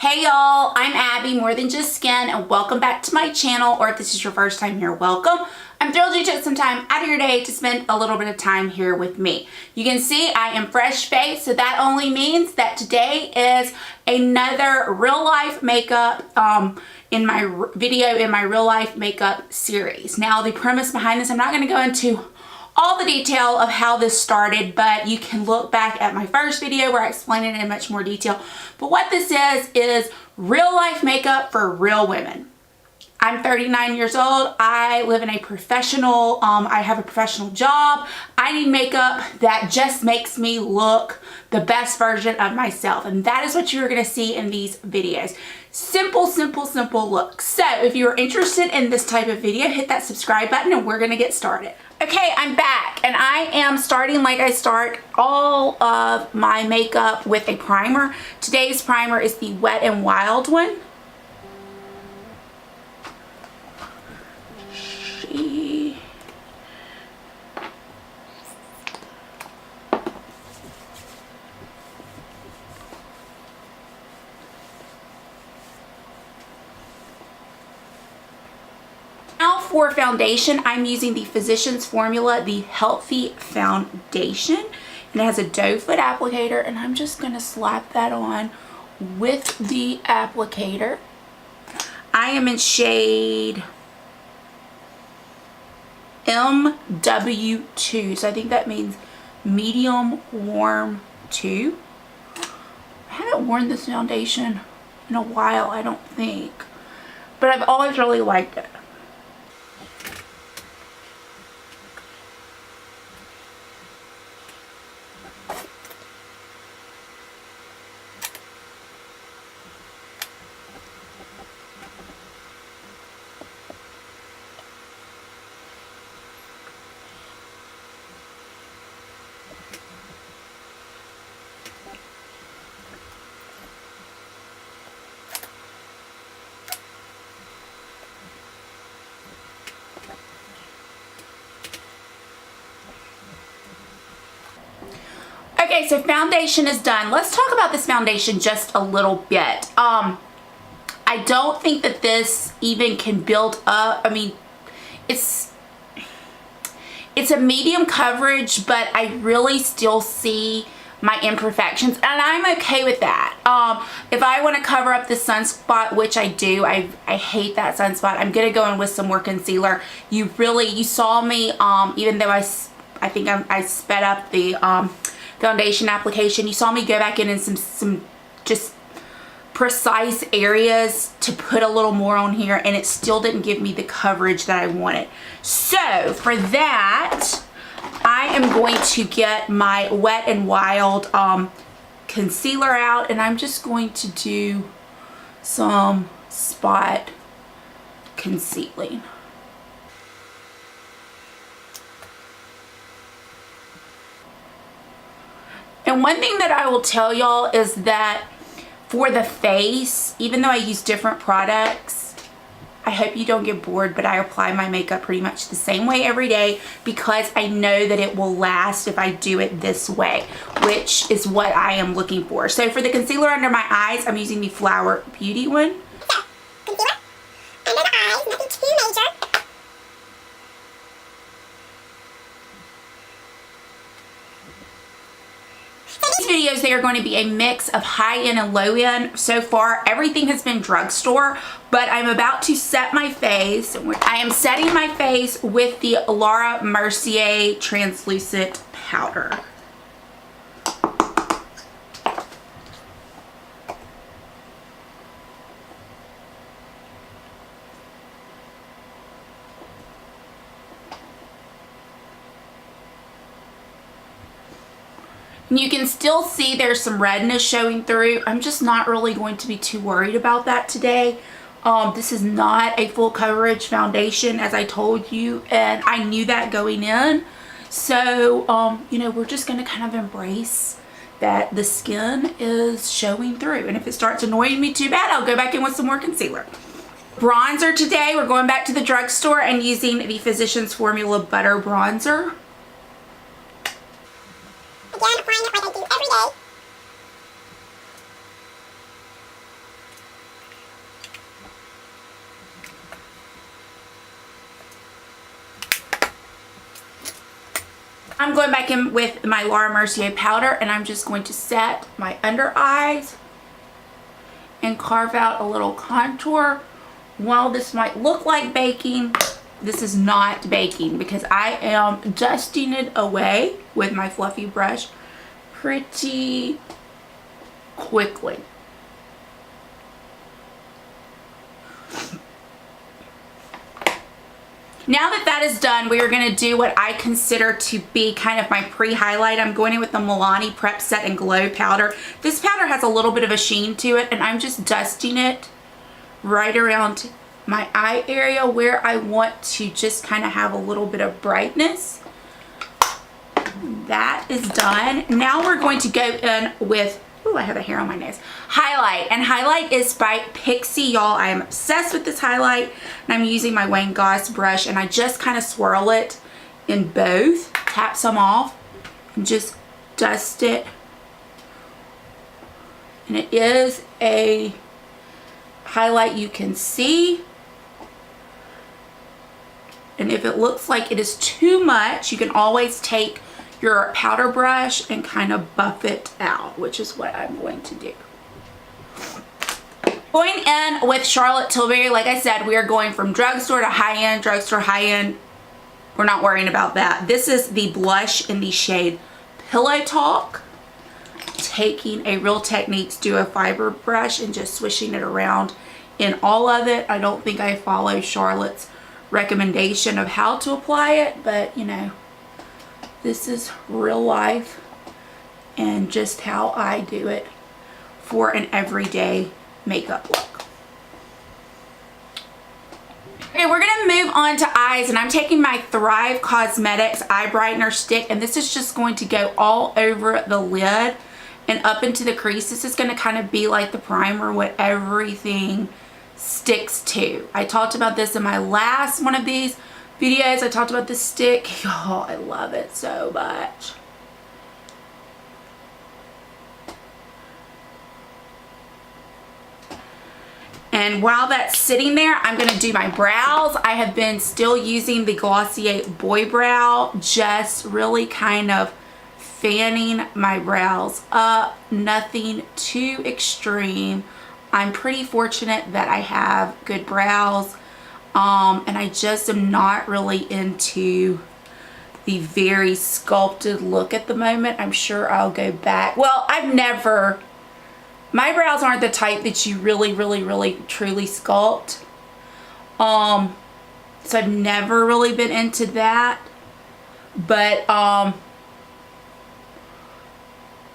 Hey y'all, I'm Abby, More Than Just Skin, and welcome back to my channel, or if this is your first time here, welcome. I'm thrilled you took some time out of your day to spend a little bit of time here with me. You can see I am fresh faced, so that only means that today is another real life makeup in my real life makeup series. Now the premise behind this, I'm not going to go into all the detail of how this started, but you can look back at my first video where I explain it in much more detail. But what this is real life makeup for real women. I'm 39 years old. I live in a professional, I have a professional job. I need makeup that just makes me look the best version of myself. And that is what you're gonna see in these videos. Simple, simple, simple looks. So if you're interested in this type of video, hit that subscribe button and we're gonna get started. Okay, I'm back and I am starting like I start all of my makeup with a primer. Today's primer is the Wet n Wild one. Now for foundation, I'm using the Physicians Formula, the Healthy Foundation, and it has a doe foot applicator, and I'm just going to slap that on with the applicator. I am in shade MW2, so I think that means medium warm 2. I haven't worn this foundation in a while, I don't think, but I've always really liked it. Okay, so foundation is done. Let's talk about this foundation just a little bit. I don't think that this even can build up. I mean, it's a medium coverage, but I really still see my imperfections, and I'm okay with that. If I want to cover up the sunspot, which I do, I hate that sunspot, I'm gonna go in with some more concealer. You saw me, even though I think I sped up the foundation application, you saw me go back in some just precise areas to put a little more on here, and it still didn't give me the coverage that I wanted. So for that, I am going to get my Wet n Wild concealer out, and I'm just going to do some spot concealing. And one thing that I will tell y'all is that for the face, even though I use different products, I hope you don't get bored, but I apply my makeup pretty much the same way every day because I know that it will last if I do it this way, which is what I am looking for. So for the concealer under my eyes, I'm using the Flower Beauty one. So, concealer under the eyes, nothing too major. These videos, they are going to be a mix of high-end and low-end. So far, everything has been drugstore, but I'm about to set my face. I am setting my face with the Laura Mercier translucent powder. You can still see there's some redness showing through. I'm just not really going to be too worried about that today. This is not a full coverage foundation, as I told you, and I knew that going in. So, you know, we're just going to kind of embrace that the skin is showing through. And if it starts annoying me too bad, I'll go back in with some more concealer. Bronzer today, we're going back to the drugstore and using the Physicians Formula Butter Bronzer. Again, applying it like I do every day. I'm going back in with my Laura Mercier powder, and I'm just going to set my under eyes and carve out a little contour. While this might look like baking, this is not baking because I am dusting it away with my fluffy brush pretty quickly. Now that that is done, we are going to do what I consider to be kind of my pre-highlight. I'm going in with the Milani Prep Set and Glow powder. This powder has a little bit of a sheen to it, and I'm just dusting it right around my eye area where I want to just kind of have a little bit of brightness. That is done. Now we're going to go in with, ooh, I have a hair on my nose, highlight. And highlight is by Pixi, y'all. I am obsessed with this highlight. And I'm using my Wayne Goss brush, and I just kind of swirl it in both, tap some off, and just dust it. And it is a highlight you can see. And if it looks like it is too much, you can always take your powder brush and kind of buff it out, which is what I'm going to do. Going in with Charlotte Tilbury, like I said, we are going from drugstore to high-end, drugstore, high-end. We're not worrying about that. This is the blush in the shade Pillow Talk. Taking a Real Techniques Duo Fiber brush and just swishing it around in all of it. I don't think I follow Charlotte's recommendation of how to apply it, but you know, this is real life and just how I do it for an everyday makeup look. Okay, we're gonna move on to eyes, and I'm taking my Thrive Cosmetics eye brightener stick, and this is just going to go all over the lid and up into the crease. This is gonna kind of be like the primer, what everything sticks to. I talked about this in my last one of these videos. I talked about this stick. Oh, I love it so much. And while that's sitting there, I'm going to do my brows. I have been still using the Glossier Boy Brow, just really kind of fanning my brows up. Nothing too extreme. I'm pretty fortunate that I have good brows. And I just am not really into the very sculpted look at the moment. I'm sure I'll go back. Well, my brows aren't the type that you really truly sculpt. So I've never really been into that. But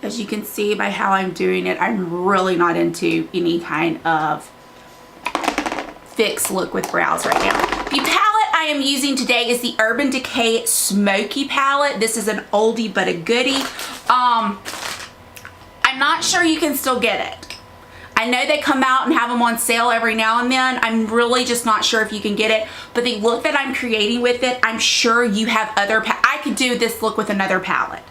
as you can see by how I'm doing it, I'm really not into any kind of fixed look with brows right now. The palette I am using today is the Urban Decay Smoky palette. This is an oldie but a goodie. I'm not sure you can still get it. I know they come out and have them on sale every now and then. I'm really just not sure if you can get it, but the look that I'm creating with it, I'm sure you have other I could do this look with another palette.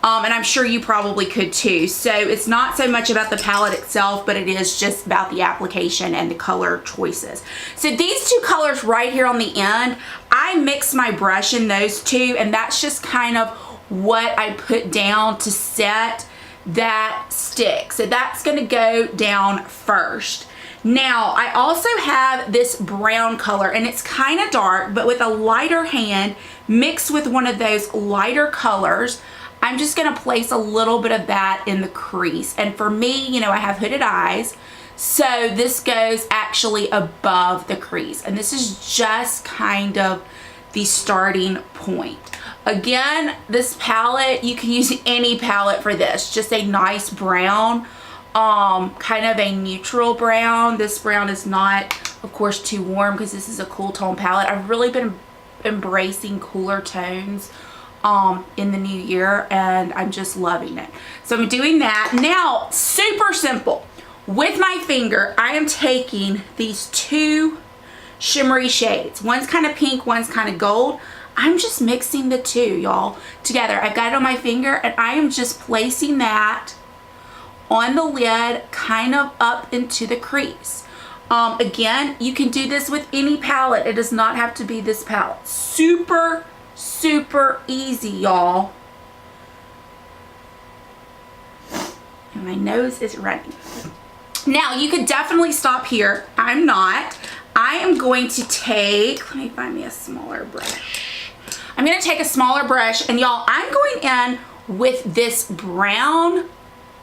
And I'm sure you probably could too. So it's not so much about the palette itself, but it is just about the application and the color choices. So these two colors right here on the end, I mix my brush in those two, and that's just kind of what I put down to set that stick. So that's gonna go down first. Now, I also have this brown color, and it's kind of dark, but with a lighter hand mixed with one of those lighter colors, I'm just gonna place a little bit of that in the crease. And for me, you know, I have hooded eyes, so this goes actually above the crease. And this is just kind of the starting point. Again, this palette, you can use any palette for this. Just a nice brown, kind of a neutral brown. This brown is not, of course, too warm because this is a cool tone palette. I've really been embracing cooler tones in the new year, and I'm just loving it. So I'm doing that. Now, super simple. With my finger, I am taking these two shimmery shades. One's kind of pink, one's kind of gold. I'm just mixing the two, y'all, together. I've got it on my finger, and I am just placing that on the lid, kind of up into the crease. Again, you can do this with any palette. It does not have to be this palette. Super easy, y'all. My nose is running. Now, you could definitely stop here. I'm not. I am going to take, let me find me a smaller brush. I'm going to take a smaller brush, and y'all, I'm going in with this brown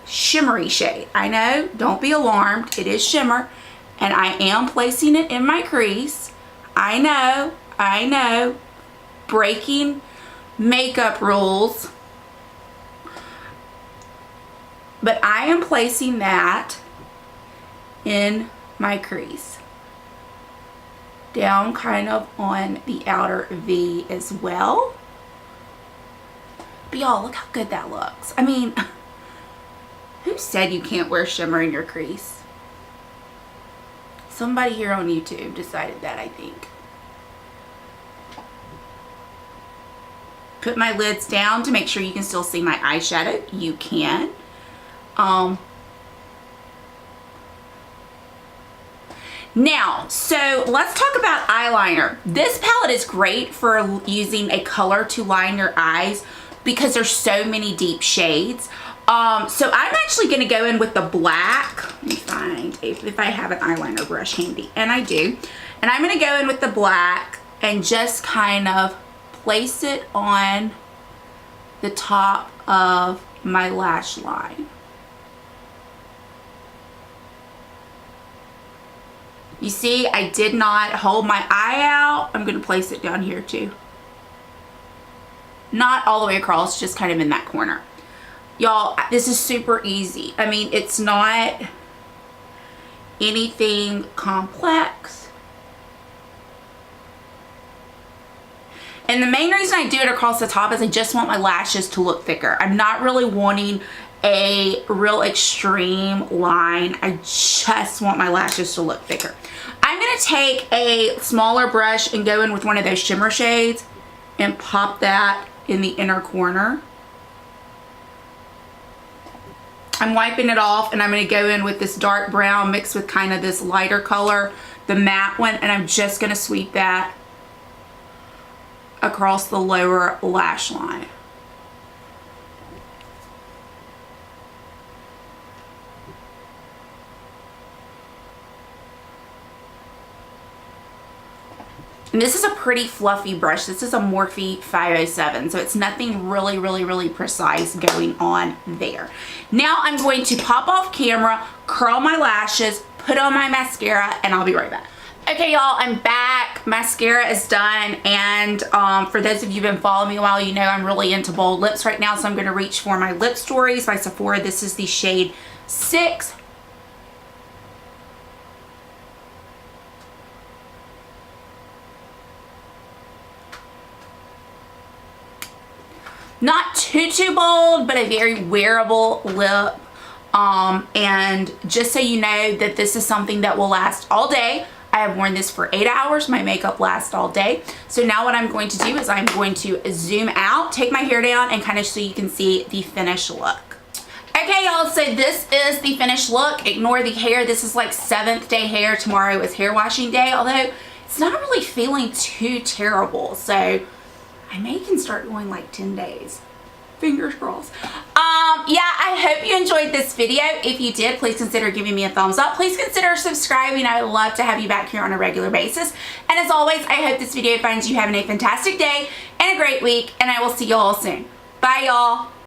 shimmery shade. I know, don't be alarmed. It is shimmer, and I am placing it in my crease. I know, breaking makeup rules. But I am placing that in my crease. Down kind of on the outer V as well. But y'all, look how good that looks. I mean, who said you can't wear shimmer in your crease? Somebody here on YouTube decided that, I think. Put my lids down to make sure you can still see my eyeshadow. You can. Now, so let's talk about eyeliner. This palette is great for using a color to line your eyes because there's so many deep shades. So I'm actually going to go in with the black. Let me find if I have an eyeliner brush handy, and I do. And I'm going to go in with the black and just kind of place it on the top of my lash line. You see, I did not hold my eye out. I'm going to place it down here too. Not all the way across, just kind of in that corner. Y'all, this is super easy. I mean, it's not anything complex. And the main reason I do it across the top is I just want my lashes to look thicker. I'm not really wanting a real extreme line. I just want my lashes to look thicker. I'm going to take a smaller brush and go in with one of those shimmer shades and pop that in the inner corner. I'm wiping it off, and I'm going to go in with this dark brown mixed with kind of this lighter color, the matte one, and I'm just going to sweep that across the lower lash line. And this is a pretty fluffy brush. This is a Morphe 507, so it's nothing really precise going on there. Now I'm going to pop off camera, curl my lashes, put on my mascara, and I'll be right back. Okay, y'all, I'm back. Mascara is done, and for those of you who've been following me a while, you know I'm really into bold lips right now, so I'm going to reach for my Lip Stories by Sephora. This is the shade 6. Not too bold, but a very wearable lip. And just so you know that this is something that will last all day. I have worn this for 8 hours. My makeup lasts all day. So now what I'm going to do is I'm going to zoom out, take my hair down, and kind of so you can see the finished look. Okay, y'all, so this is the finished look. Ignore the hair. This is like 7th day hair. Tomorrow is hair washing day, although it's not really feeling too terrible. So I may can start going like 10 days. Fingers crossed. Yeah, I hope you enjoyed this video. If you did, please consider giving me a thumbs up. Please consider subscribing. I would love to have you back here on a regular basis. And as always, I hope this video finds you having a fantastic day and a great week. And I will see you all soon. Bye, y'all.